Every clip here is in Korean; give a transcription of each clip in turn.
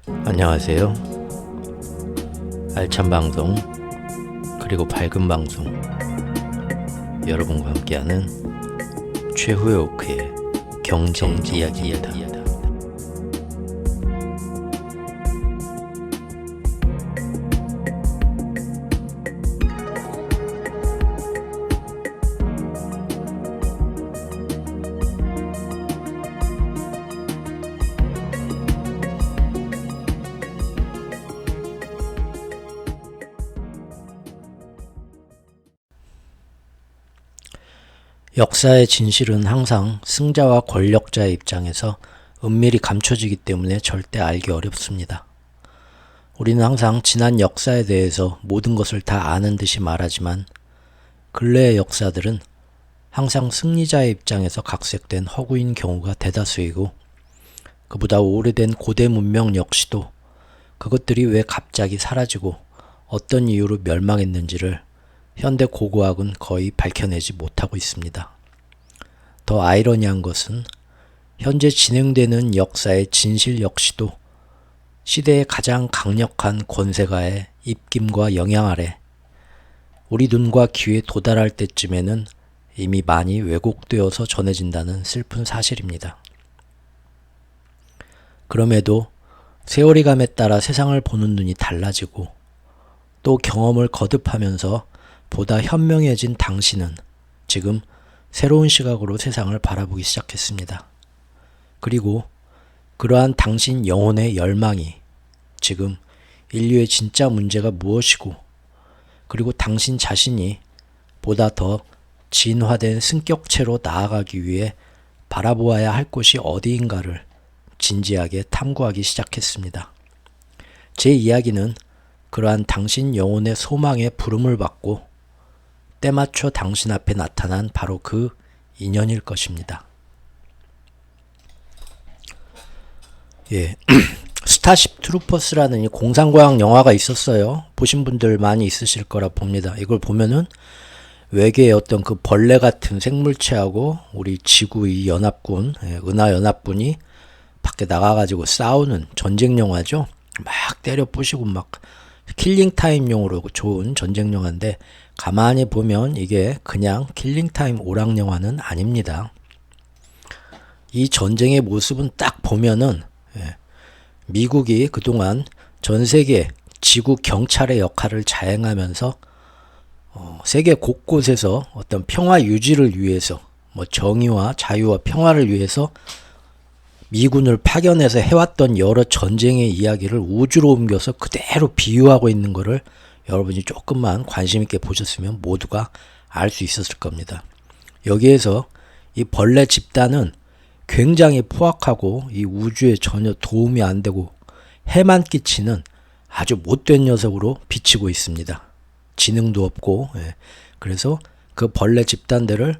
안녕하세요. 알찬 방송 그리고 밝은 방송 여러분과 함께하는 최후의 오크의 경제 이야기입니다. 역사의 진실은 항상 승자와 권력자의 입장에서 은밀히 감춰지기 때문에 절대 알기 어렵습니다. 우리는 항상 지난 역사에 대해서 모든 것을 다 아는 듯이 말하지만 근래의 역사들은 항상 승리자의 입장에서 각색된 허구인 경우가 대다수이고, 그보다 오래된 고대 문명 역시도 그것들이 왜 갑자기 사라지고 어떤 이유로 멸망했는지를 현대 고고학은 거의 밝혀내지 못하고 있습니다. 더 아이러니한 것은 현재 진행되는 역사의 진실 역시도 시대의 가장 강력한 권세가의 입김과 영향 아래 우리 눈과 귀에 도달할 때쯤에는 이미 많이 왜곡되어서 전해진다는 슬픈 사실입니다. 그럼에도 세월이 감에 따라 세상을 보는 눈이 달라지고 또 경험을 거듭하면서 보다 현명해진 당신은 지금 새로운 시각으로 세상을 바라보기 시작했습니다. 그리고 그러한 당신 영혼의 열망이 지금 인류의 진짜 문제가 무엇이고, 그리고 당신 자신이 보다 더 진화된 승격체로 나아가기 위해 바라보아야 할 곳이 어디인가를 진지하게 탐구하기 시작했습니다. 제 이야기는 그러한 당신 영혼의 소망의 부름을 받고 때맞춰 당신 앞에 나타난 바로 그 인연일 것입니다. 스타쉽 트루퍼스라는 이 공상과학 영화가 있었어요. 보신 분들 많이 있으실 거라 봅니다. 이걸 보면은 외계의 어떤 그 벌레 같은 생물체하고 우리 지구 이 연합군, 은하연합군이 밖에 나가가지고 싸우는 전쟁 영화죠. 막 때려 부시고 막 킬링타임용으로 좋은 전쟁 영화인데, 가만히 보면 이게 그냥 킬링타임 오락 영화는 아닙니다. 이 전쟁의 모습은 딱 보면은 미국이 그동안 전 세계 지구 경찰의 역할을 자행하면서 세계 곳곳에서 어떤 평화 유지를 위해서, 정의와 자유와 평화를 위해서 미군을 파견해서 해왔던 여러 전쟁의 이야기를 우주로 옮겨서 그대로 비유하고 있는 거를 여러분이 조금만 관심 있게 보셨으면 모두가 알 수 있었을 겁니다. 여기에서 이 벌레 집단은 굉장히 포악하고 이 우주에 전혀 도움이 안 되고 해만 끼치는 아주 못된 녀석으로 비치고 있습니다. 지능도 없고, 그래서 그 벌레 집단들을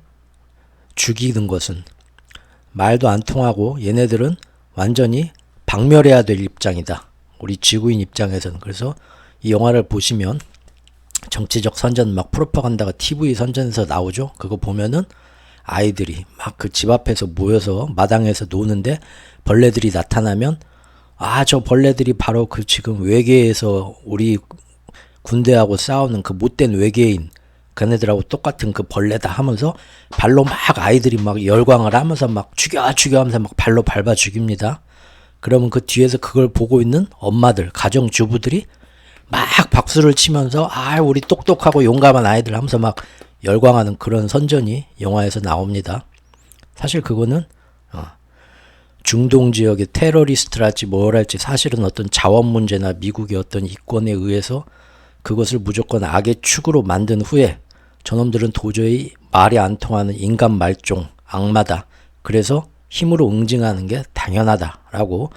죽이는 것은 말도 안 통하고 얘네들은 완전히 박멸해야 될 입장이다. 우리 지구인 입장에서는. 그래서 이 영화를 보시면 정치적 선전 막 프로파간다가 TV 선전에서 나오죠. 그거 보면은 아이들이 막 그 집 앞에서 모여서 마당에서 노는데 벌레들이 나타나면 저 벌레들이 바로 그 지금 외계에서 우리 군대하고 싸우는 그 못된 외계인, 그네들하고 똑같은 그 벌레다 하면서 발로 막 아이들이 막 열광을 하면서 막 죽여 하면서 막 발로 밟아 죽입니다. 그러면 그 뒤에서 그걸 보고 있는 엄마들, 가정주부들이 막 박수를 치면서 우리 똑똑하고 용감한 아이들 하면서 막 열광하는 그런 선전이 영화에서 나옵니다. 사실 그거는 중동 지역의 테러리스트랄지 뭐랄지 사실은 어떤 자원 문제나 미국의 어떤 이권에 의해서 그것을 무조건 악의 축으로 만든 후에 저놈들은 도저히 말이 안 통하는 인간 말종, 악마다. 그래서 힘으로 응징하는 게 당연하다라고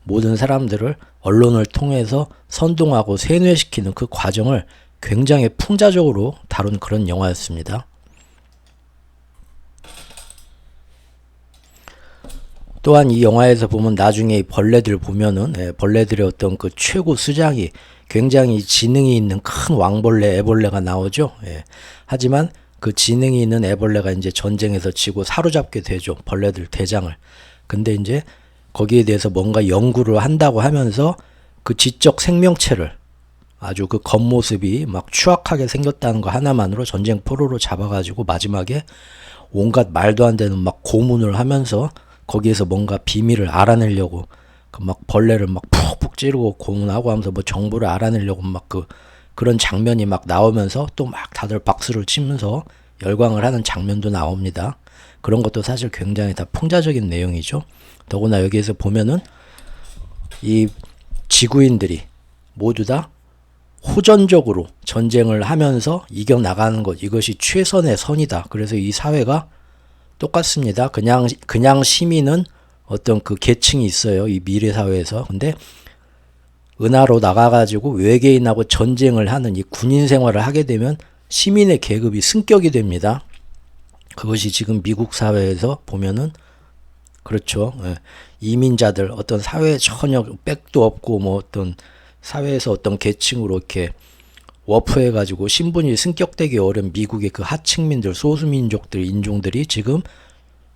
모든 사람들을 언론을 통해서 선동하고 세뇌시키는 그 과정을 굉장히 풍자적으로 다룬 그런 영화였습니다. 또한 이 영화에서 보면 나중에 이 벌레들 보면은 벌레들의 어떤 그 최고 수장이 굉장히 지능이 있는 큰 왕벌레, 애벌레가 나오죠. 하지만 그 지능이 있는 애벌레가 이제 전쟁에서 지고 사로잡게 되죠. 벌레들 대장을. 근데 이제 거기에 대해서 뭔가 연구를 한다고 하면서 그 지적 생명체를 아주 그 겉모습이 막 추악하게 생겼다는 거 하나만으로 전쟁 포로로 잡아가지고 마지막에 온갖 말도 안 되는 막 고문을 하면서 거기에서 뭔가 비밀을 알아내려고 그 막 벌레를 막 푹푹 찌르고 고문하고 하면서 뭐 정보를 알아내려고 막 그런 장면이 막 나오면서 또 막 다들 박수를 치면서 열광을 하는 장면도 나옵니다. 그런 것도 사실 굉장히 다 풍자적인 내용이죠. 더구나 여기에서 보면은 이 지구인들이 모두 다 호전적으로 전쟁을 하면서 이겨나가는 것, 이것이 최선의 선이다. 그래서 이 사회가 똑같습니다. 그냥 시민은 어떤 그 계층이 있어요. 이 미래 사회에서. 근데 은하로 나가가지고 외계인하고 전쟁을 하는 이 군인 생활을 하게 되면 시민의 계급이 승격이 됩니다. 그것이 지금 미국 사회에서 보면은 그렇죠. 이민자들 어떤 사회에 전혀 백도 없고 뭐 어떤 사회에서 어떤 계층으로 이렇게 워프해가지고 신분이 승격되기 어려운 미국의 그 하층민들, 소수민족들, 인종들이 지금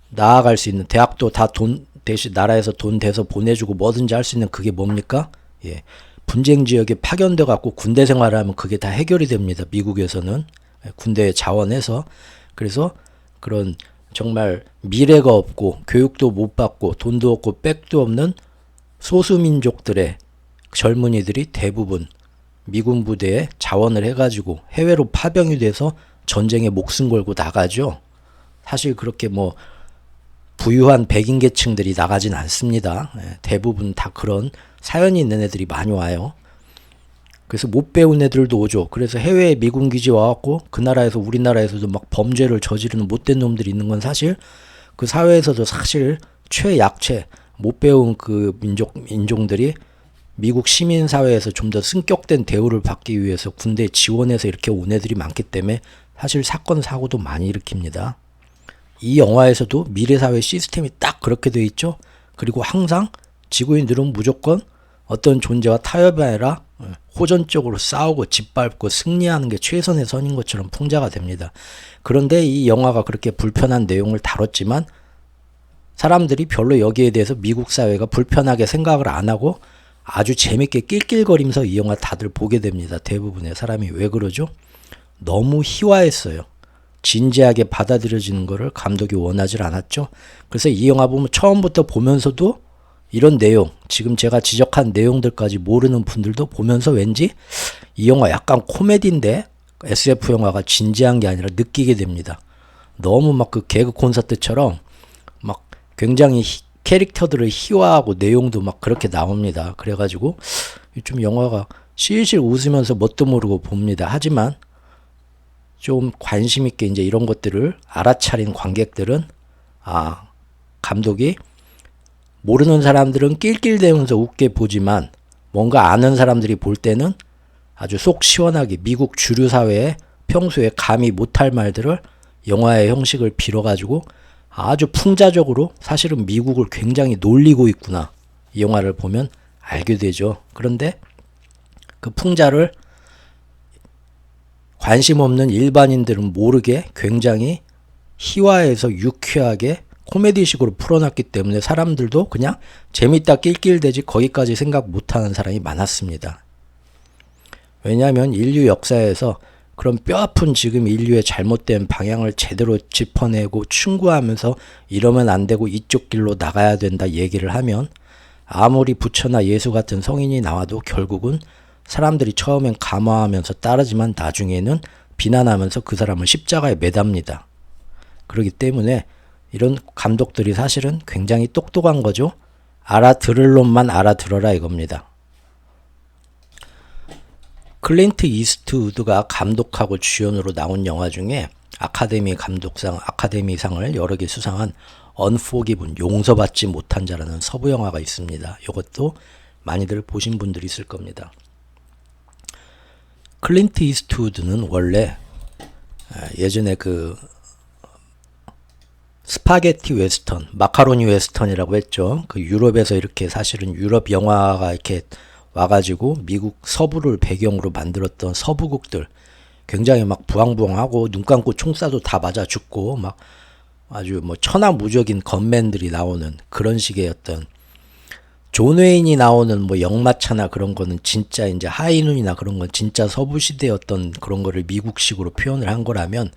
나아갈 수 있는 대학도 다 돈 대신 나라에서 돈 대서 보내주고 뭐든지 할 수 있는 그게 뭡니까? 예, 분쟁 지역에 파견돼 갖고 군대 생활을 하면 그게 다 해결이 됩니다. 미국에서는 군대에 자원해서 그래서 그런 정말 미래가 없고 교육도 못 받고 돈도 없고 백도 없는 소수민족들의 젊은이들이 대부분 미군 부대에 자원을 해가지고 해외로 파병이 돼서 전쟁에 목숨 걸고 나가죠. 사실 그렇게 뭐 부유한 백인 계층들이 나가진 않습니다. 대부분 다 그런 사연이 있는 애들이 많이 와요. 그래서 못 배운 애들도 오죠. 그래서 해외에 미군 기지 와갖고 그 나라에서 우리나라에서도 막 범죄를 저지르는 못된 놈들이 있는 건 사실 그 사회에서도 사실 최약체 못 배운 그 인종들이 미국 시민 사회에서 좀 더 승격된 대우를 받기 위해서 군대에 지원해서 이렇게 온 애들이 많기 때문에 사실 사건 사고도 많이 일으킵니다. 이 영화에서도 미래사회 시스템이 딱 그렇게 돼 있죠. 그리고 항상 지구인들은 무조건 어떤 존재와 타협이 아니라 호전적으로 싸우고 짓밟고 승리하는 게 최선의 선인 것처럼 풍자가 됩니다. 그런데 이 영화가 그렇게 불편한 내용을 다뤘지만 사람들이 별로 여기에 대해서 미국 사회가 불편하게 생각을 안 하고 아주 재밌게 낄낄거리면서 이 영화 다들 보게 됩니다. 대부분의 사람이. 왜 그러죠? 너무 희화했어요. 진지하게 받아들여지는 거를 감독이 원하지 않았죠. 그래서 이 영화 보면 처음부터 보면서도 이런 내용, 지금 제가 지적한 내용들까지 모르는 분들도 보면서 왠지 이 영화 약간 코미디인데 SF 영화가 진지한 게 아니라 느끼게 됩니다. 너무 막 그 개그 콘서트처럼 막 굉장히 캐릭터들을 희화하고 내용도 막 그렇게 나옵니다. 그래가지고 좀 영화가 실실 웃으면서 뭣도 모르고 봅니다. 하지만 좀 관심 있게 이제 이런 것들을 알아차린 관객들은 감독이 모르는 사람들은 낄낄대면서 웃게 보지만 뭔가 아는 사람들이 볼 때는 아주 속 시원하게 미국 주류 사회에 평소에 감히 못할 말들을 영화의 형식을 빌어가지고 아주 풍자적으로 사실은 미국을 굉장히 놀리고 있구나. 이 영화를 보면 알게 되죠. 그런데 그 풍자를 관심 없는 일반인들은 모르게 굉장히 희화해서 유쾌하게 코미디식으로 풀어놨기 때문에 사람들도 그냥 재밌다 낄낄대지 거기까지 생각 못하는 사람이 많았습니다. 왜냐하면 인류 역사에서 그런 뼈아픈 지금 인류의 잘못된 방향을 제대로 짚어내고 충고하면서 이러면 안 되고 이쪽 길로 나가야 된다 얘기를 하면 아무리 부처나 예수 같은 성인이 나와도 결국은 사람들이 처음엔 감화하면서 따르지만 나중에는 비난하면서 그 사람을 십자가에 매답니다. 그렇기 때문에 이런 감독들이 사실은 굉장히 똑똑한 거죠. 알아들을 놈만 알아들어라 이겁니다. 클린트 이스트우드가 감독하고 주연으로 나온 영화 중에 아카데미 감독상, 아카데미상을 여러 개 수상한 언포기븐, 용서받지 못한 자라는 서부 영화가 있습니다. 이것도 많이들 보신 분들이 있을 겁니다. 클린트 이스트우드는 원래 예전에 그 스파게티 웨스턴, 마카로니 웨스턴이라고 했죠. 그 유럽에서 이렇게 사실은 유럽 영화가 이렇게 와가지고 미국 서부를 배경으로 만들었던 서부극들 굉장히 막 부황부황하고 눈 감고 총 쏴도 다 맞아 죽고 막 아주 뭐 천하무적인 건맨들이 나오는 그런 식의 어떤 존 웨인이 나오는 뭐 역마차나 그런 거는 진짜 이제 하이눈이나 그런 건 진짜 서부 시대의 어떤 그런 거를 미국식으로 표현을 한 거라면,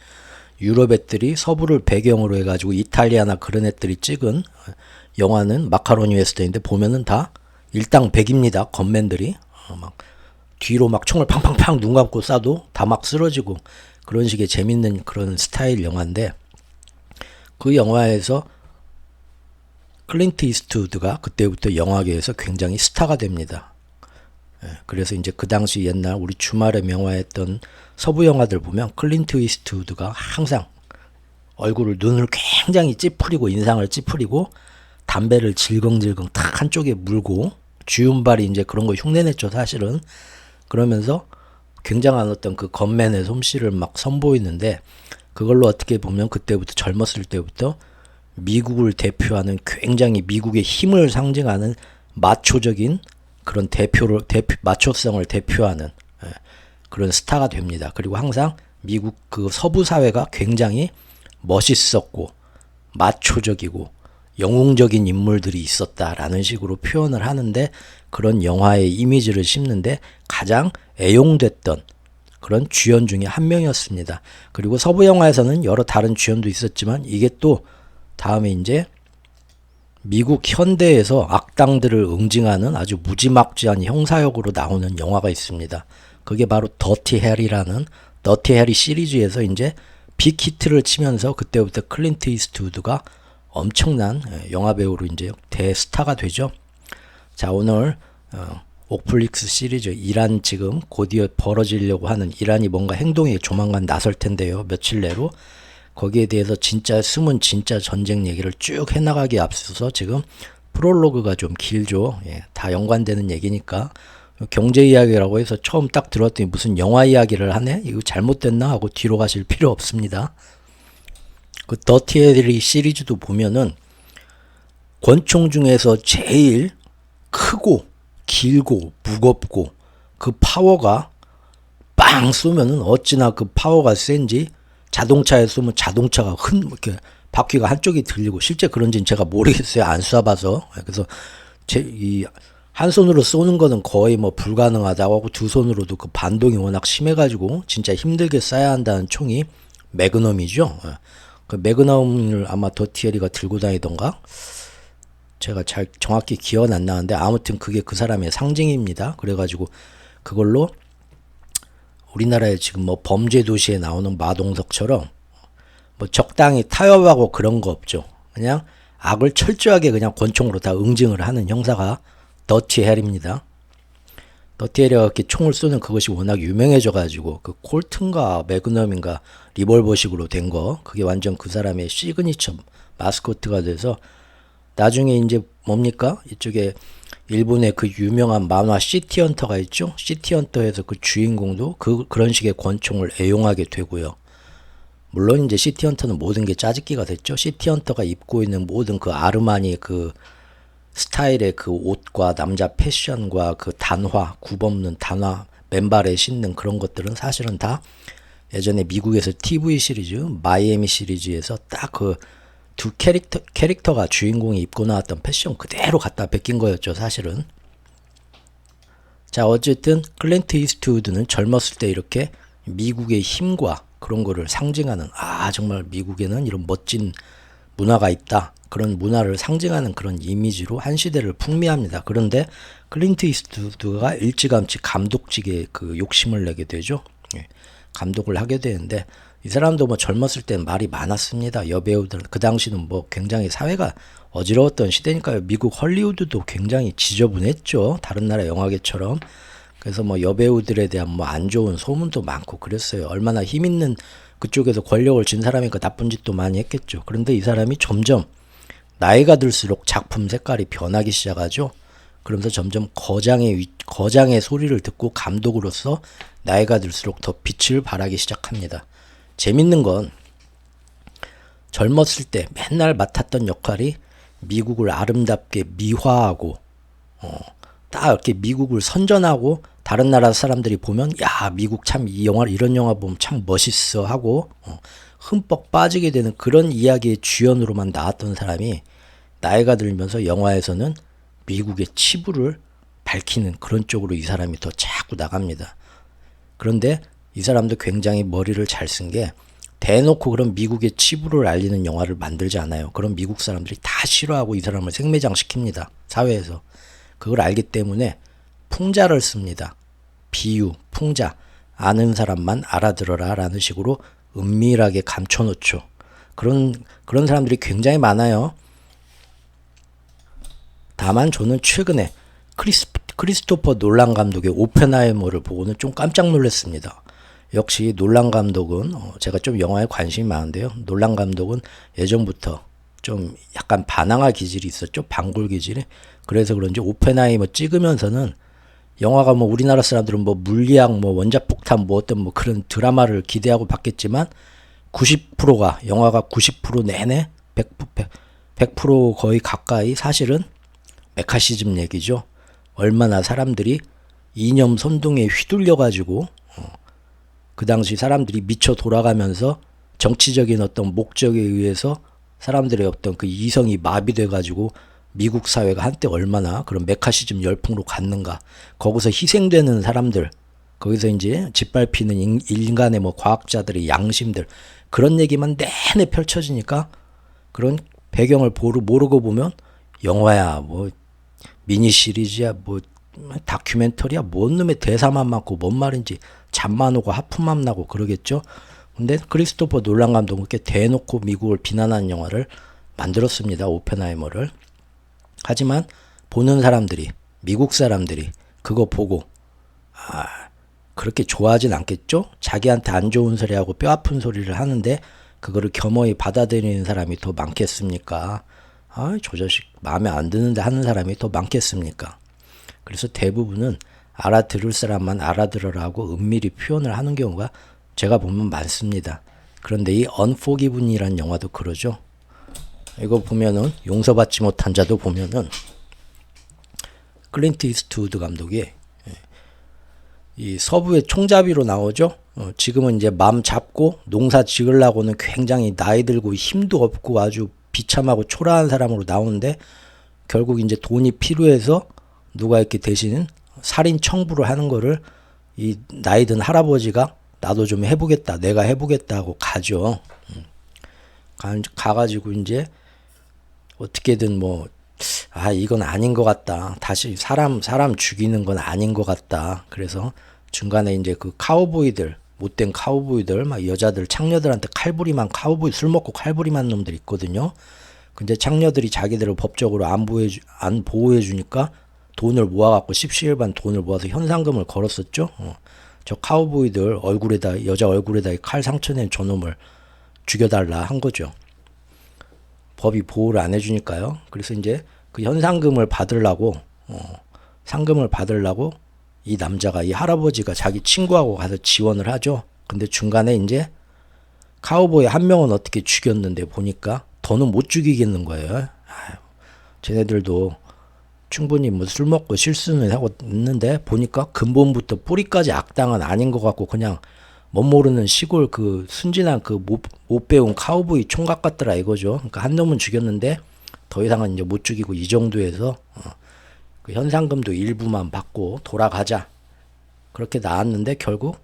유럽 애들이 서부를 배경으로 해가지고 이탈리아나 그런 애들이 찍은 영화는 마카로니 웨스턴인데 보면은 다 일당백입니다. 건맨들이 막 뒤로 막 총을 팡팡팡 눈 감고 쏴도 다 막 쓰러지고 그런 식의 재밌는 그런 스타일 영화인데, 그 영화에서 클린트 이스트우드가 그때부터 영화계에서 굉장히 스타가 됩니다. 그래서 이제 그 당시 옛날 우리 주말에 명화했던 서부 영화들 보면 클린트 이스트우드가 항상 얼굴을 눈을 굉장히 찌푸리고 인상을 찌푸리고 담배를 질겅질겅 탁 한쪽에 물고 주윤발이 이제 그런 거 흉내냈죠 사실은. 그러면서 굉장한 어떤 그 겉맨의 솜씨를 막 선보이는데, 그걸로 어떻게 보면 그때부터 젊었을 때부터 미국을 대표하는 굉장히 미국의 힘을 상징하는 마초적인 그런 마초성을 대표하는 그런 스타가 됩니다. 그리고 항상 미국 그 서부 사회가 굉장히 멋있었고 마초적이고 영웅적인 인물들이 있었다라는 식으로 표현을 하는데, 그런 영화의 이미지를 심는데 가장 애용됐던 그런 주연 중에 한 명이었습니다. 그리고 서부 영화에서는 여러 다른 주연도 있었지만, 이게 또 다음에 이제 미국 현대에서 악당들을 응징하는 아주 무지막지한 형사역으로 나오는 영화가 있습니다. 그게 바로 더티 해리라는 더티 해리 시리즈에서 이제 빅히트를 치면서 그때부터 클린트 이스트우드가 엄청난 영화배우로 이제 대스타가 되죠. 자, 오늘 옥플릭스 시리즈 이란 지금 곧이어 벌어지려고 하는 이란이 뭔가 행동에 조만간 나설 텐데요. 며칠 내로. 거기에 대해서 진짜 숨은 진짜 전쟁 얘기를 쭉 해나가기에 앞서서 지금 프롤로그가 좀 길죠. 다 연관되는 얘기니까. 경제 이야기라고 해서 처음 딱 들었더니 무슨 영화 이야기를 하네? 이거 잘못됐나? 하고 뒤로 가실 필요 없습니다. 그 더티 해리 시리즈도 보면은 권총 중에서 제일 크고 길고 무겁고 그 파워가 빵 쏘면은 어찌나 그 파워가 센지 자동차에 쏘면 자동차가 이렇게 바퀴가 한쪽이 들리고, 실제 그런지는 제가 모르겠어요. 안 쏴봐서. 그래서 한 손으로 쏘는 거는 거의 뭐 불가능하다고 하고, 두 손으로도 그 반동이 워낙 심해가지고 진짜 힘들게 쏴야 한다는 총이 매그넘이죠. 그 매그넘을 아마 더티에리가 들고 다니던가, 제가 잘 정확히 기억은 안 나는데 아무튼 그게 그 사람의 상징입니다. 그래가지고 그걸로 우리나라에 지금 뭐 범죄 도시에 나오는 마동석처럼 뭐 적당히 타협하고 그런 거 없죠. 그냥 악을 철저하게 그냥 권총으로 다 응징을 하는 형사가 더티 해리입니다. 더티 해리가 이렇게 총을 쏘는 그것이 워낙 유명해져가지고 그 콜튼가 매그넘인가 리볼버식으로 된 거, 그게 완전 그 사람의 시그니처 마스코트가 돼서 나중에 이제 뭡니까? 이쪽에 일본의 그 유명한 만화 시티헌터가 있죠. 시티헌터에서 그 주인공도 그런 식의 권총을 애용하게 되고요. 물론 이제 시티헌터는 모든 게 짜집기가 됐죠. 시티헌터가 입고 있는 모든 그 아르마니 그 스타일의 그 옷과 남자 패션과 그 단화, 굽없는 단화, 맨발에 신는 그런 것들은 사실은 다 예전에 미국에서 TV 시리즈, 마이애미 시리즈에서 딱 그 두 캐릭터가 주인공이 입고 나왔던 패션 그대로 갖다 베낀 거였죠, 사실은. 자, 어쨌든 클린트 이스트우드는 젊었을 때 이렇게 미국의 힘과 그런 거를 상징하는, 정말 미국에는 이런 멋진 문화가 있다, 그런 문화를 상징하는 그런 이미지로 한 시대를 풍미합니다. 그런데 클린트 이스트우드가 일찌감치 감독직에 그 욕심을 내게 되죠. 감독을 하게 되는데, 이 사람도 뭐 젊었을 땐 말이 많았습니다. 여배우들, 그 당시는 뭐 굉장히 사회가 어지러웠던 시대니까요. 미국 헐리우드도 굉장히 지저분했죠. 다른 나라 영화계처럼. 그래서 뭐 여배우들에 대한 뭐 안 좋은 소문도 많고 그랬어요. 얼마나 힘 있는 그쪽에서 권력을 쥔 사람이니까 나쁜 짓도 많이 했겠죠. 그런데 이 사람이 점점 나이가 들수록 작품 색깔이 변하기 시작하죠. 그러면서 점점 거장의 소리를 듣고 감독으로서 나이가 들수록 더 빛을 발하기 시작합니다. 재밌는 건 젊었을 때 맨날 맡았던 역할이 미국을 아름답게 미화하고 딱 이렇게 미국을 선전하고, 다른 나라 사람들이 보면 야, 미국 참 이런 영화 보면 참 멋있어 하고 흠뻑 빠지게 되는 그런 이야기의 주연으로만 나왔던 사람이 나이가 들면서 영화에서는 미국의 치부를 밝히는 그런 쪽으로 이 사람이 더 자꾸 나갑니다. 그런데 이 사람도 굉장히 머리를 잘 쓴 게 대놓고 그런 미국의 치부를 알리는 영화를 만들지 않아요. 그런 미국 사람들이 다 싫어하고 이 사람을 생매장시킵니다. 사회에서. 그걸 알기 때문에 풍자를 씁니다. 비유, 풍자. 아는 사람만 알아들어라 라는 식으로 은밀하게 감춰놓죠. 그런 사람들이 굉장히 많아요. 다만 저는 최근에 크리스토퍼 놀란 감독의 오펜하이머를 보고는 좀 깜짝 놀랐습니다. 역시 놀란 감독은 제가 좀 영화에 관심이 많은데요. 놀란 감독은 예전부터 좀 약간 반항아 기질이 있었죠. 반골 기질이. 그래서 그런지 오펜하이머 찍으면서는 영화가 뭐 우리나라 사람들은 뭐 물리학, 뭐 원자폭탄, 뭐 어떤 뭐 그런 드라마를 기대하고 봤겠지만 90%가 영화가 90% 내내 100% 거의 가까이 사실은 메카시즘 얘기죠. 얼마나 사람들이 이념 선동에 휘둘려 가지고 그 당시 사람들이 미쳐 돌아가면서 정치적인 어떤 목적에 의해서 사람들의 어떤 그 이성이 마비돼 가지고 미국 사회가 한때 얼마나 그런 메카시즘 열풍으로 갔는가. 거기서 희생되는 사람들, 거기서 이제 짓밟히는 인간의 뭐 과학자들의 양심들, 그런 얘기만 내내 펼쳐지니까 그런 배경을 모르고 보면 영화야, 뭐 미니 시리즈야, 뭐 다큐멘터리야, 뭔 놈의 대사만 많고 뭔 말인지 잠만 오고 하품만 나고 그러겠죠. 근데 크리스토퍼 놀란 감독은 이렇게 대놓고 미국을 비난하는 영화를 만들었습니다. 오펜하이머를. 하지만 보는 사람들이, 미국 사람들이 그거 보고 그렇게 좋아하진 않겠죠? 자기한테 안 좋은 소리하고 뼈 아픈 소리를 하는데 그거를 겸허히 받아들이는 사람이 더 많겠습니까? 저 자식 마음에 안 드는데 하는 사람이 더 많겠습니까? 그래서 대부분은 알아들을 사람만 알아들으라 하고 은밀히 표현을 하는 경우가 제가 보면 많습니다. 그런데 이 언포기븐이라는 영화도 그러죠. 이거 보면은 용서받지 못한 자도 보면은 클린트 이스트우드 감독이 이 서부의 총잡이로 나오죠. 지금은 이제 맘 잡고 농사 지으려고는 굉장히 나이 들고 힘도 없고 아주 비참하고 초라한 사람으로 나오는데 결국 이제 돈이 필요해서 누가 이렇게 대신 살인 청부를 하는 거를 이 나이 든 할아버지가 나도 좀 해보겠다, 내가 해보겠다 하고 가죠. 가가지고 이제 어떻게든 뭐 이건 아닌 것 같다. 다시 사람 죽이는 건 아닌 것 같다. 그래서 중간에 이제 그 카우보이들, 못된 카우보이들, 막 여자들, 창녀들한테 칼부리만 카우보이 술 먹고 칼부리만 놈들 있거든요. 근데 창녀들이 자기들을 법적으로 안 보호해 주니까 돈을 모아갖고 십시일반 돈을 모아서 현상금을 걸었었죠. 저 카우보이들 얼굴에다, 여자 얼굴에다 칼 상처낸 저놈을 죽여달라 한 거죠. 법이 보호를 안 해주니까요. 그래서 이제 그 현상금을 받으려고 상금을 받으려고 이 남자가, 이 할아버지가 자기 친구하고 가서 지원을 하죠. 근데 중간에 이제 카우보이 한 명은 어떻게 죽였는데 보니까 더는 못 죽이겠는 거예요. 쟤네들도 충분히 뭐 술 먹고 실수는 하고 있는데 보니까 근본부터 뿌리까지 악당은 아닌 것 같고 그냥 못 모르는 시골 그 순진한 그 못 배운 카우보이 총각 같더라 이거죠. 그러니까 한 놈은 죽였는데 더 이상은 이제 못 죽이고 이 정도에서 그 현상금도 일부만 받고 돌아가자. 그렇게 나왔는데 결국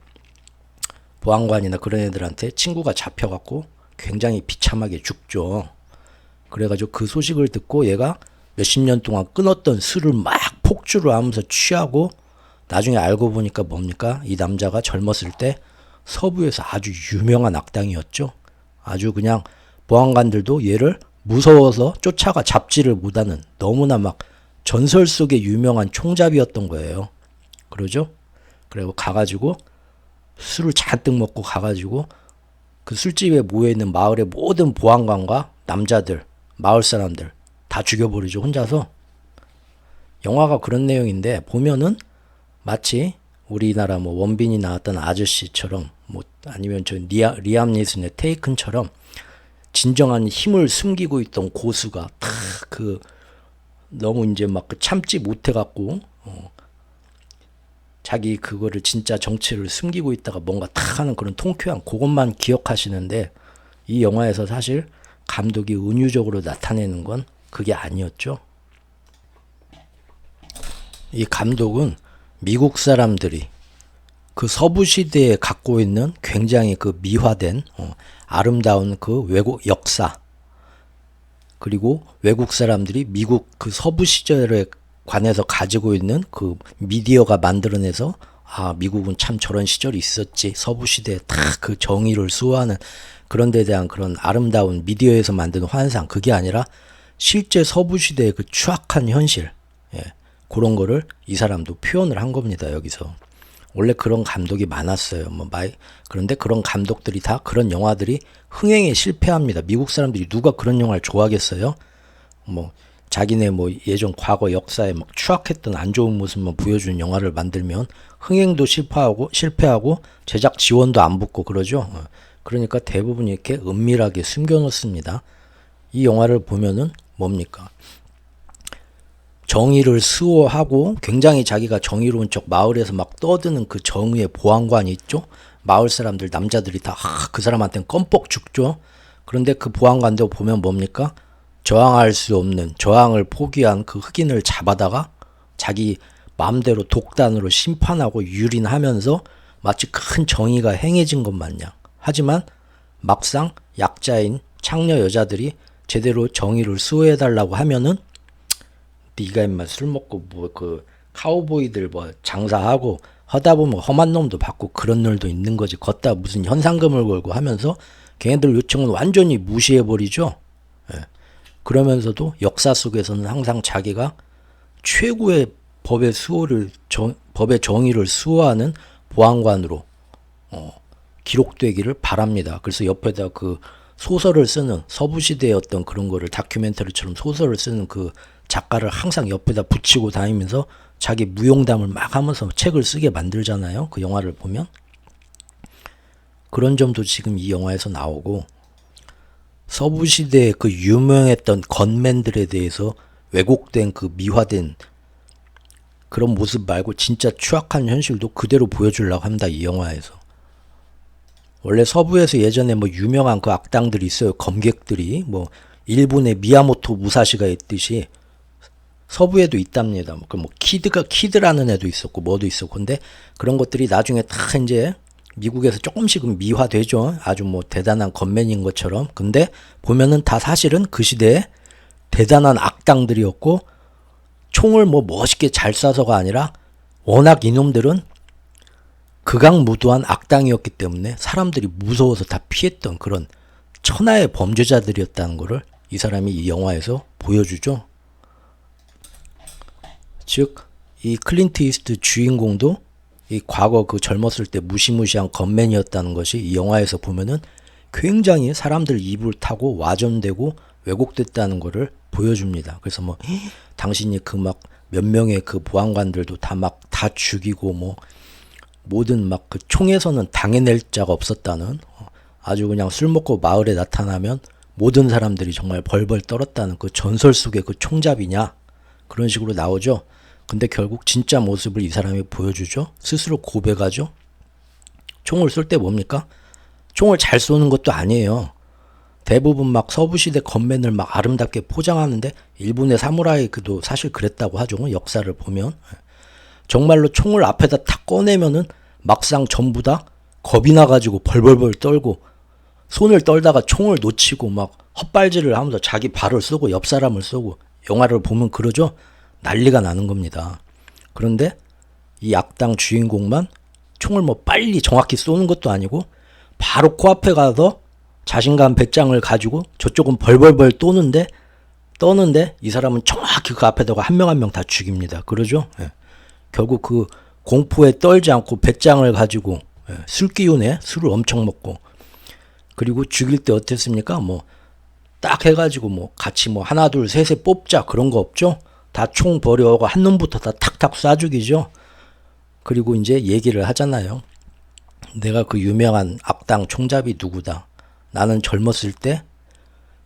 보안관이나 그런 애들한테 친구가 잡혀갖고 굉장히 비참하게 죽죠. 그래가지고 그 소식을 듣고 얘가 몇십 년 동안 끊었던 술을 막 폭주를 하면서 취하고 나중에 알고 보니까 뭡니까? 이 남자가 젊었을 때 서부에서 아주 유명한 악당이었죠. 아주 그냥 보안관들도 얘를 무서워서 쫓아가 잡지를 못하는 너무나 막 전설 속의 유명한 총잡이였던 거예요. 그러죠? 그리고 가가지고 술을 잔뜩 먹고 가가지고 그 술집에 모여있는 마을의 모든 보안관과 남자들, 마을 사람들 다 죽여버리죠. 혼자서. 영화가 그런 내용인데 보면은 마치 우리나라 뭐 원빈이 나왔던 아저씨처럼 뭐 아니면 저 리암 니슨의 테이큰처럼 진정한 힘을 숨기고 있던 고수가 탁 그 너무 이제 막 참지 못해갖고 자기 그거를 진짜 정체를 숨기고 있다가 뭔가 탁 하는 그런 통쾌한 그것만 기억하시는데 이 영화에서 사실 감독이 은유적으로 나타내는 건 그게 아니었죠. 이 감독은 미국 사람들이 그 서부 시대에 갖고 있는 굉장히 그 미화된 아름다운 그 외국 역사, 그리고 외국 사람들이 미국 그 서부 시절에 관해서 가지고 있는 그 미디어가 만들어내서 미국은 참 저런 시절이 있었지, 서부 시대에 다 그 정의를 수호하는 그런 데 대한 그런 아름다운 미디어에서 만든 환상, 그게 아니라 실제 서부 시대의 그 추악한 현실, 그런 거를 이 사람도 표현을 한 겁니다. 여기서 원래 그런 감독이 많았어요. 그런데 그런 감독들이 다, 그런 영화들이 흥행에 실패합니다. 미국 사람들이 누가 그런 영화를 좋아하겠어요? 자기네 예전 과거 역사에 막 추악했던 안 좋은 모습만 보여주는 영화를 만들면 흥행도 실패하고 제작 지원도 안 붙고 그러죠. 그러니까 대부분 이렇게 은밀하게 숨겨놓습니다. 이 영화를 보면은 뭡니까? 정의를 수호하고 굉장히 자기가 정의로운 척 마을에서 막 떠드는 그 정의의 보안관이 있죠. 마을 사람들, 남자들이 다 그 사람한테는 껌뻑 죽죠. 그런데 그 보안관도 보면 뭡니까? 저항할 수 없는, 저항을 포기한 그 흑인을 잡아다가 자기 마음대로 독단으로 심판하고 유린하면서 마치 큰 정의가 행해진 것 마냥. 하지만 막상 약자인 창녀 여자들이 제대로 정의를 수호해달라고 하면은 네가 임마 술 먹고 그 카우보이들 장사하고 하다 보면 험한 놈도 받고 그런 놈도 있는 거지. 걷다 무슨 현상금을 걸고 하면서 걔네들 요청은 완전히 무시해버리죠. 그러면서도 역사 속에서는 항상 자기가 최고의 법의 정의를 수호하는 보안관으로 기록되기를 바랍니다. 그래서 옆에다 그 소설을 쓰는, 서부시대의 어떤 그런 거를 다큐멘터리처럼 소설을 쓰는 그 작가를 항상 옆에다 붙이고 다니면서 자기 무용담을 막 하면서 책을 쓰게 만들잖아요. 그 영화를 보면. 그런 점도 지금 이 영화에서 나오고, 서부시대의 그 유명했던 건맨들에 대해서 왜곡된 그 미화된 그런 모습 말고 진짜 추악한 현실도 그대로 보여주려고 합니다. 이 영화에서. 원래 서부에서 예전에 유명한 그 악당들이 있어요. 검객들이. 일본의 미야모토 무사시가 있듯이 서부에도 있답니다. 키드라는 애도 있었고 뭐도 있었고. 근데 그런 것들이 나중에 다 이제 미국에서 조금씩은 미화되죠. 아주 대단한 건맨인 것처럼. 근데 보면은 다 사실은 그 시대에 대단한 악당들이었고, 총을 멋있게 잘 쏴서가 아니라 워낙 이놈들은 극악무도한 악당이었기 때문에 사람들이 무서워서 다 피했던 그런 천하의 범죄자들이었다는 것을 이 사람이 이 영화에서 보여주죠. 즉, 이 클린트 이스트 주인공도 이 과거 그 젊었을 때 무시무시한 건맨이었다는 것이 이 영화에서 보면은 굉장히 사람들 입을 타고 와전되고 왜곡됐다는 것을 보여줍니다. 그래서 당신이 그 몇 명의 그 보안관들도 다 죽이고 모든 그 총에서는 당해낼 자가 없었다는, 아주 그냥 술 먹고 마을에 나타나면 모든 사람들이 정말 벌벌 떨었다는 그 전설 속의 그 총잡이냐, 그런 식으로 나오죠. 근데 결국 진짜 모습을 이 사람이 보여주죠. 스스로 고백하죠. 총을 쏠 때 뭡니까? 총을 잘 쏘는 것도 아니에요. 대부분 서부시대 건맨을 아름답게 포장하는데, 일본의 사무라이 그도 사실 그랬다고 하죠. 역사를 보면. 정말로 총을 앞에다 탁 꺼내면은 막상 전부 다 겁이 나가지고 벌벌벌 떨고, 손을 떨다가 총을 놓치고 헛발질을 하면서 자기 발을 쏘고 옆 사람을 쏘고, 영화를 보면 그러죠. 난리가 나는 겁니다. 그런데 이 악당 주인공만 총을 빨리 정확히 쏘는 것도 아니고 바로 코앞에 가서 자신감 배짱을 가지고 저쪽은 벌벌벌 떠는데 이 사람은 정확히 그 앞에다가 한 명 한 명 다 죽입니다. 그러죠? 결국 그 공포에 떨지 않고 배짱을 가지고, 술 기운에 술을 엄청 먹고, 그리고 죽일 때 어땠습니까? 딱 해가지고 같이 하나 둘 셋에 뽑자 그런 거 없죠? 다 총 버려오고 한 놈부터 다 탁탁 쏴 죽이죠. 그리고 이제 얘기를 하잖아요. 내가 그 유명한 악당 총잡이 누구다. 나는 젊었을 때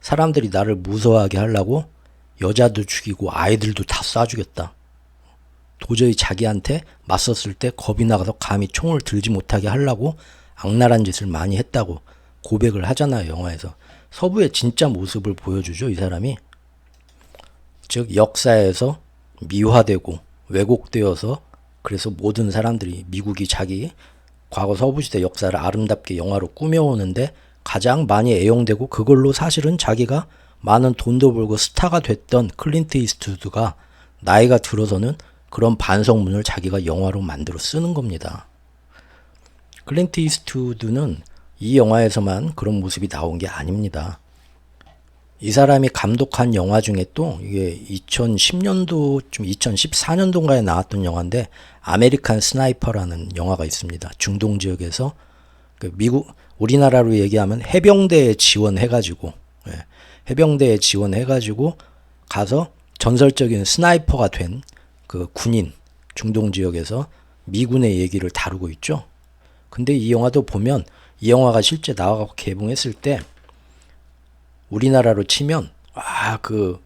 사람들이 나를 무서워하게 하려고 여자도 죽이고 아이들도 다 쏴 죽였다. 도저히 자기한테 맞섰을 때 겁이 나가서 감히 총을 들지 못하게 하려고 악랄한 짓을 많이 했다고 고백을 하잖아요. 영화에서. 서부의 진짜 모습을 보여주죠. 이 사람이. 즉 역사에서 미화되고 왜곡되어서 그래서 모든 사람들이 미국이 자기 과거 서부시대 역사를 아름답게 영화로 꾸며오는데 가장 많이 애용되고 그걸로 사실은 자기가 많은 돈도 벌고 스타가 됐던 클린트 이스트우드가 나이가 들어서는 그런 반성문을 자기가 영화로 만들어 쓰는 겁니다. 클린트 이스트우드는 이 영화에서만 그런 모습이 나온 게 아닙니다. 이 사람이 감독한 영화 중에 또 이게 2010년도 좀 2014년도인가에 나왔던 영화인데 아메리칸 스나이퍼라는 영화가 있습니다. 중동 지역에서 미국 우리나라로 얘기하면 해병대에 지원해가지고 해병대에 지원해가지고 가서 전설적인 스나이퍼가 된 그 군인 중동 지역에서 미군의 얘기를 다루고 있죠. 근데 이 영화도 보면 이 영화가 실제 나와서 개봉했을 때 우리나라로 치면 그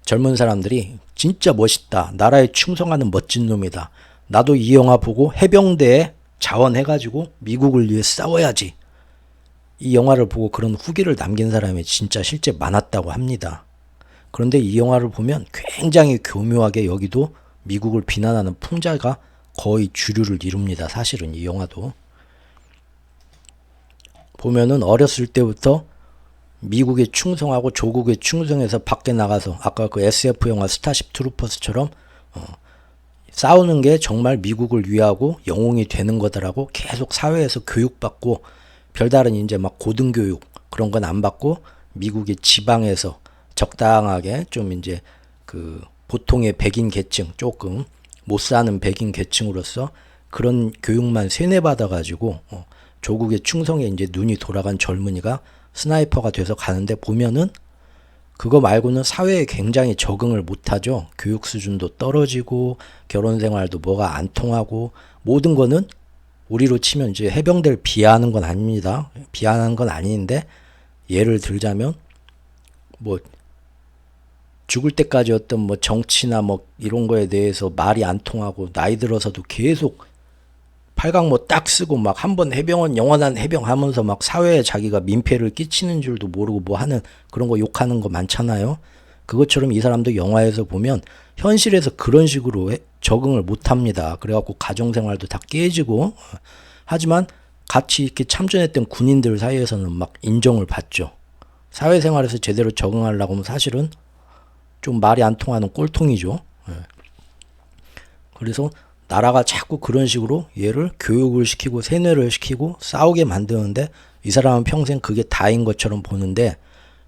젊은 사람들이 진짜 멋있다. 나라에 충성하는 멋진 놈이다. 나도 이 영화 보고 해병대에 자원해가지고 미국을 위해 싸워야지. 이 영화를 보고 그런 후기를 남긴 사람이 진짜 실제 많았다고 합니다. 그런데 이 영화를 보면 굉장히 교묘하게 여기도 미국을 비난하는 풍자가 거의 주류를 이룹니다. 사실은 이 영화도. 보면은 어렸을 때부터 미국에 충성하고 조국에 충성해서 밖에 나가서 아까 그 SF 영화 스타쉽 트루퍼스처럼 싸우는 게 정말 미국을 위하고 영웅이 되는 거다라고 계속 사회에서 교육받고 별다른 이제 막 고등교육 그런 건 안 받고 미국의 지방에서 적당하게 좀 이제 그 보통의 백인 계층 조금 못 사는 백인 계층으로서 그런 교육만 세뇌받아 가지고 조국의 충성에 이제 눈이 돌아간 젊은이가 스나이퍼가 돼서 가는데 보면은 그거 말고는 사회에 굉장히 적응을 못하죠. 교육 수준도 떨어지고 결혼 생활도 뭐가 안 통하고 모든 거는 우리로 치면 이제 해병대를 비하하는 건 아닙니다. 비하하는 건 아닌데 예를 들자면 뭐 죽을 때까지 어떤 뭐 정치나 뭐 이런 거에 대해서 말이 안 통하고 나이 들어서도 계속 팔각 뭐 딱 쓰고 막 한번 해병은 영원한 해병 하면서 막 사회에 자기가 민폐를 끼치는 줄도 모르고 뭐 하는 그런 거 욕하는 거 많잖아요. 그것처럼 이 사람도 영화에서 보면 현실에서 그런 식으로 적응을 못 합니다. 그래갖고 가정생활도 다 깨지고 하지만 같이 이렇게 참전했던 군인들 사이에서는 막 인정을 받죠. 사회생활에서 제대로 적응하려고 하면 사실은 좀 말이 안 통하는 꼴통이죠. 그래서 나라가 자꾸 그런 식으로 얘를 교육을 시키고 세뇌를 시키고 싸우게 만드는데 이 사람은 평생 그게 다인 것처럼 보는데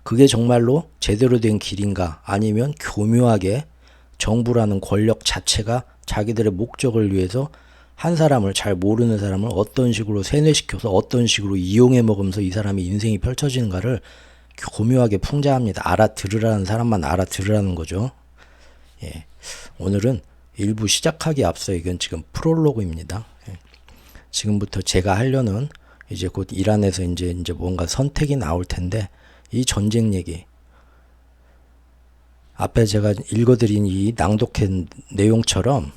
그게 정말로 제대로 된 길인가 아니면 교묘하게 정부라는 권력 자체가 자기들의 목적을 위해서 한 사람을 잘 모르는 사람을 어떤 식으로 세뇌시켜서 어떤 식으로 이용해 먹으면서 이 사람의 인생이 펼쳐지는가를 교묘하게 풍자합니다. 알아들으라는 사람만 알아들으라는 거죠. 예. 오늘은 일부 시작하기 앞서 이건 지금 프롤로그입니다. 예. 지금부터 제가 하려는 이제 곧 이란에서 이제 뭔가 선택이 나올 텐데 이 전쟁 얘기 앞에 제가 읽어드린 이 낭독한 내용처럼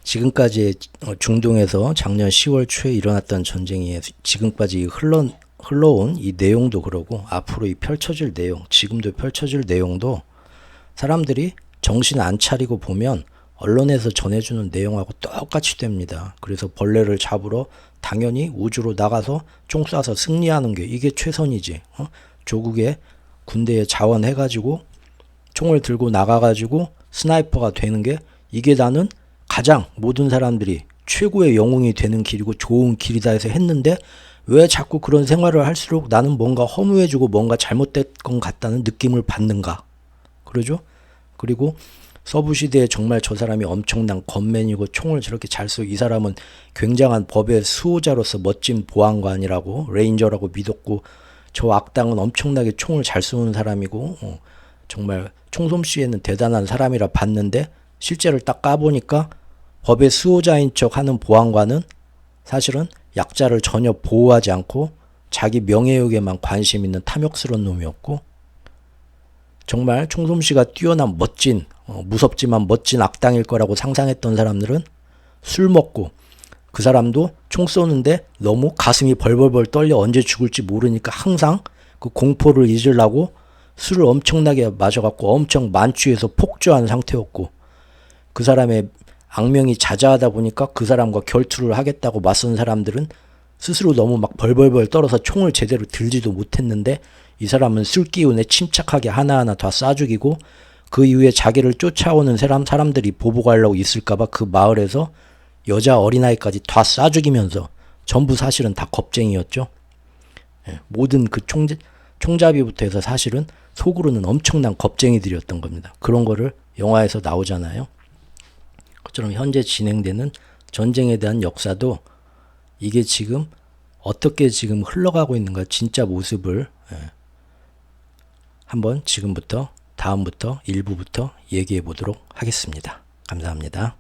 지금까지 중동에서 작년 10월 초에 일어났던 전쟁이 지금까지 흘러온 이 내용도 그러고 앞으로 이 펼쳐질 내용, 지금도 펼쳐질 내용도 사람들이 정신 안 차리고 보면 언론에서 전해주는 내용하고 똑같이 됩니다. 그래서 벌레를 잡으러 당연히 우주로 나가서 총 쏴서 승리하는 게 이게 최선이지. 조국의 군대에 자원해가지고 총을 들고 나가가지고 스나이퍼가 되는 게 이게 나는 가장 모든 사람들이 최고의 영웅이 되는 길이고 좋은 길이다 해서 했는데 왜 자꾸 그런 생활을 할수록 나는 뭔가 허무해지고 뭔가 잘못된 것 같다는 느낌을 받는가. 그러죠? 그리고 서부시대에 정말 저 사람이 엄청난 건맨이고 총을 저렇게 잘 쏘고 이 사람은 굉장한 법의 수호자로서 멋진 보안관이라고 레인저라고 믿었고 저 악당은 엄청나게 총을 잘 쏘는 사람이고 정말 총솜씨에는 대단한 사람이라 봤는데 실제를 딱 까보니까 법의 수호자인 척 하는 보안관은 사실은 약자를 전혀 보호하지 않고 자기 명예욕에만 관심 있는 탐욕스러운 놈이었고 정말 총솜씨가 뛰어난 멋진 무섭지만 멋진 악당일 거라고 상상했던 사람들은 술 먹고 그 사람도 총 쏘는데 너무 가슴이 벌벌벌 떨려 언제 죽을지 모르니까 항상 그 공포를 잊으려고 술을 엄청나게 마셔갖고 엄청 만취해서 폭주한 상태였고, 그 사람의 악명이 자자하다 보니까 그 사람과 결투를 하겠다고 맞선 사람들은 스스로 너무 막 벌벌벌 떨어서 총을 제대로 들지도 못했는데, 이 사람은 술 기운에 침착하게 하나하나 다 쏴 죽이고, 그 이후에 자기를 쫓아오는 사람들이 보복하려고 있을까봐 그 마을에서 여자 어린아이까지 다 쏴 죽이면서, 전부 사실은 다 겁쟁이였죠. 모든 그 총잡이부터 해서 사실은 속으로는 엄청난 겁쟁이들이었던 겁니다. 그런 거를 영화에서 나오잖아요. 그처럼 현재 진행되는 전쟁에 대한 역사도 이게 지금 어떻게 지금 흘러가고 있는가 진짜 모습을 한번 지금부터 다음부터 일부부터 얘기해 보도록 하겠습니다. 감사합니다.